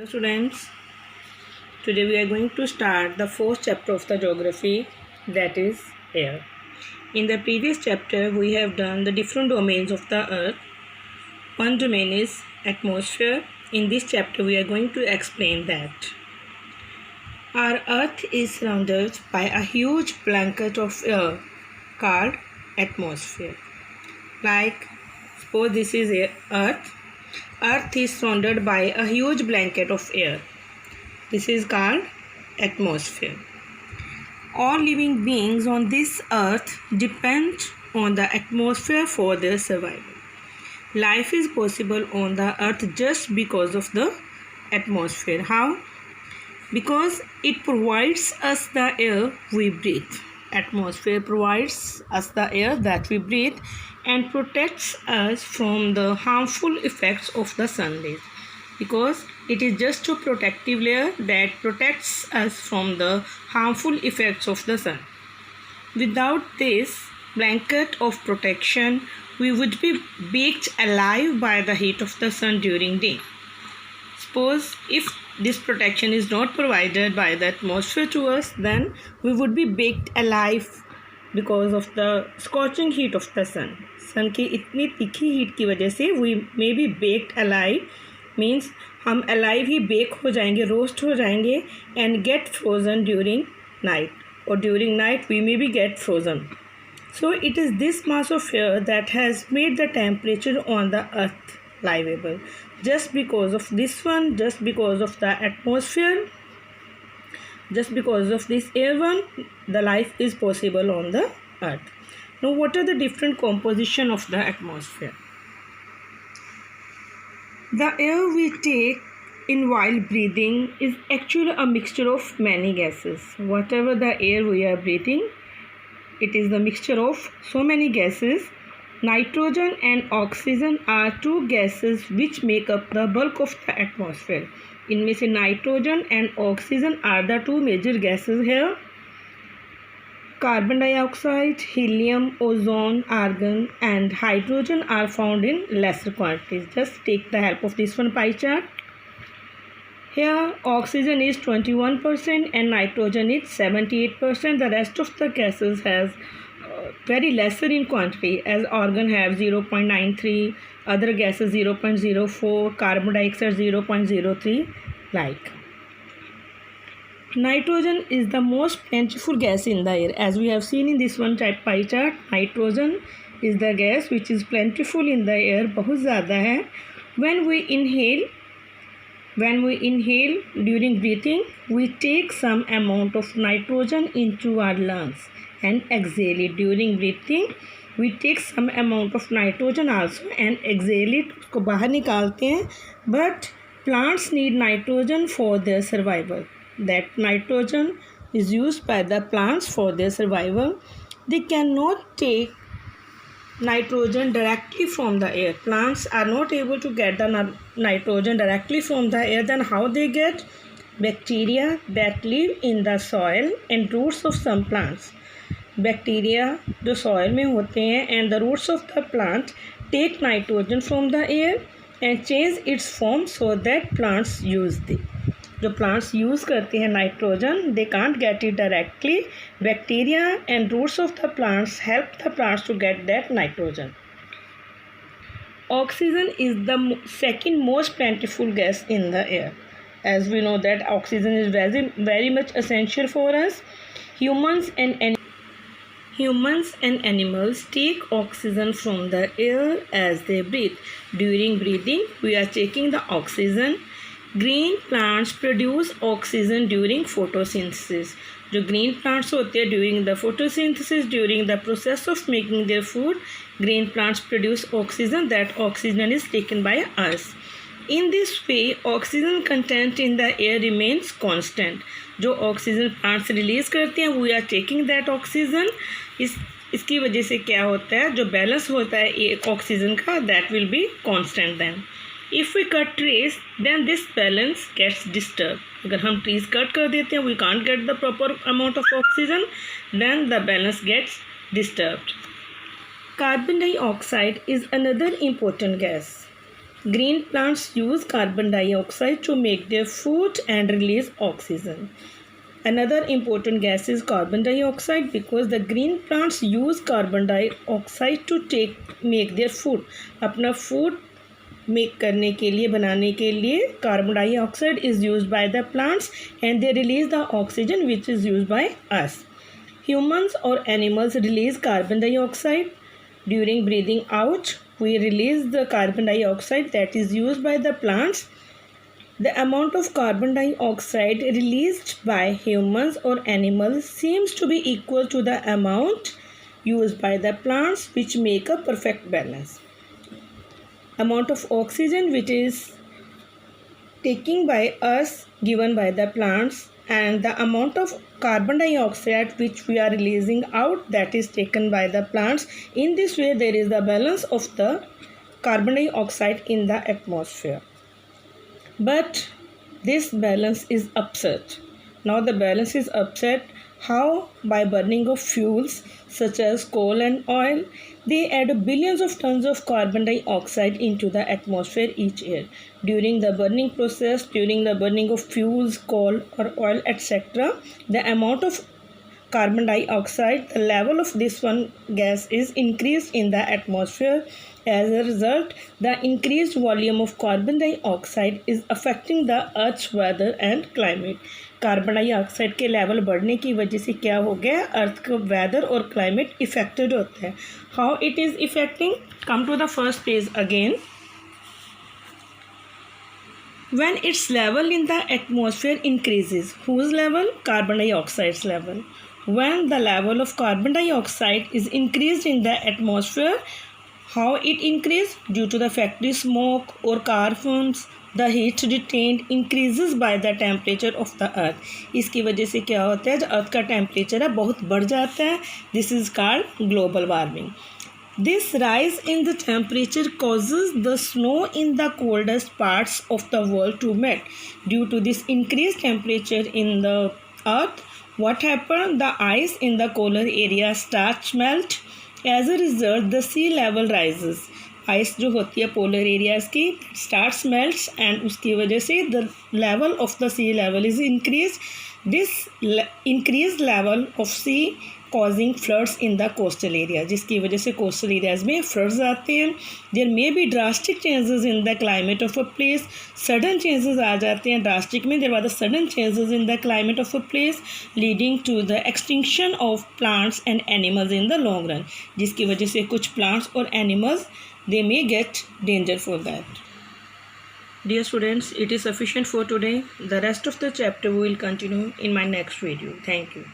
Students, today we are going to start the fourth chapter of the geography, that is air. In the previous chapter we have done the different domains of the earth. One domain is atmosphere. In this chapter we are going to explain that our earth is surrounded by a huge blanket of air called atmosphere. Like suppose this is earth. Earth is surrounded by a huge blanket of air. This is called atmosphere. All living beings on this earth depend on the atmosphere for their survival. Life is possible on the earth just because of the atmosphere. How? Because it provides us the air we breathe. Atmosphere provides us the air that we breathe and protects us from the harmful effects of the sun rays, because it is just a protective layer that protects us from the harmful effects of the sun. Without this blanket of protection, we would be baked alive by the heat of the sun during day. Suppose if this protection is not provided by the atmosphere to us, then we would be baked alive because of the scorching heat of the sun. सन की इतनी तीखी heat की वजह से we may be baked alive, means हम alive ही bake हो जाएंगे, रोस्ट हो जाएंगे and get frozen during night, और during night we may be get frozen. So it is this mass of air that has made the temperature on the earth livable. Just because of this one, just because of the atmosphere, just because of this air one, the life is possible on the earth. Now what are the different composition of the atmosphere? The air we take in while breathing is actually a mixture of many gases. Whatever the air we are breathing, it is the mixture of so many gases. Nitrogen and oxygen are two gases which make up the bulk of the atmosphere. इनमें से nitrogen and oxygen are the two major gases here. Carbon dioxide, helium, ozone, argon and hydrogen are found in lesser quantities. Just take the help of this one pie chart. Here oxygen is 21% and nitrogen is 78%. The rest of the gases has very lesser in quantity, as argon have 0.93, other gases 0.04, carbon dioxide 0.03 like. Nitrogen is the most plentiful gas in the air. As we have seen in this one type pie chart, nitrogen is the gas which is plentiful in the air, बहुत ज़्यादा है. When we inhale during breathing, we take some amount of nitrogen into our lungs and exhale it. During breathing, we take some amount of nitrogen also and exhale it. उसको बाहर निकालते हैं. But plants need nitrogen for their survival. That nitrogen is used by the plants for their survival. They cannot take nitrogen directly from the air. Plants are not able to get the nitrogen directly from the air. Then how they get? Bacteria that live in the soil and roots of some plants. Bacteria जो soil में होते हैं and the roots of the plant take nitrogen from the air and change its form so that plants use it. जो plants use करते हैं nitrogen, they can't get it directly. Bacteria and roots of the plants help the plants to get that nitrogen. Oxygen is the second most plentiful gas in the air. As we know that oxygen is very much essential for us. Humans and animals take oxygen from the air as they breathe. During breathing, we are taking the oxygen. Green plants produce oxygen during photosynthesis. जो green plants होते हैं during the photosynthesis, during the process of making their food, green plants produce oxygen. That oxygen is taken by us. In this way, oxygen content in the air remains constant. जो oxygen plants release करते हैं, we are taking that oxygen. इसकी वजह से क्या होता है, जो balance होता है oxygen का, that will be constant then. If we cut trees, then this balance gets disturbed. अगर हम trees cut कर देते हैं, we can't get the proper amount of oxygen, then the balance gets disturbed. Carbon dioxide is another important gas. Green plants use carbon dioxide to make their food and release oxygen. Another important gas is carbon dioxide because the green plants use carbon dioxide to make their food. अपना food make करने के लिए बनाने के लिए carbon dioxide is used by the plants and they release the oxygen which is used by us. Humans or animals release carbon dioxide. During breathing out, we release the carbon dioxide that is used by the plants. The amount of carbon dioxide released by humans or animals seems to be equal to the amount used by the plants, which make a perfect balance. Amount of oxygen which is taken by us given by the plants and the amount of carbon dioxide which we are releasing out that is taken by the plants. In this way there is the balance of the carbon dioxide in the atmosphere. But this balance is upset. Now the balance is upset. How? By burning of fuels such as coal and oil. They add billions of tons of carbon dioxide into the atmosphere each year. During the burning process, during the burning of fuels, coal or oil, etc., the amount of carbon dioxide, the level of this one gas is increased in the atmosphere. As a result, the increased volume of carbon dioxide is affecting the Earth's weather and climate. Carbon dioxide के level बढ़ने की वजह से क्या हो गया, अर्थ का weather और क्लाइमेट इफेक्टेड होता है. How it is affecting? Come to the first page again. When its level in the atmosphere increases, whose level? Carbon dioxide's level. When the level of carbon dioxide is increased in the atmosphere, how it increases? Due to the factory smoke or car fumes, the heat retained increases by the temperature of the earth. इसकी वजह से क्या होता है, जो अर्थ का temperature है बहुत बढ़ जाता है. This is called global warming. This rise in the temperature causes the snow in the coldest parts of the world to melt. Due to this increased temperature in the earth, what happened? The ice in the polar area starts melt. As a result, the sea level rises. Ice जो होती है polar areas की starts melts and उसकी वजह से the level of the sea level is increase. This increase level of sea causing floods in the coastal area, जिसकी वजह से कोस्टल एरियाज़ में फ्लड्स आते हैं. There may be drastic changes in the climate of a place. Sudden changes आ जाते हैं drastic में. There are the sudden changes in the climate of a place leading to the extinction of plants and animals in the long run, जिसकी वजह से कुछ plants और animals they may get danger for that. Dear students, it is sufficient for today. The rest of the chapter we will continue in my next video. Thank you.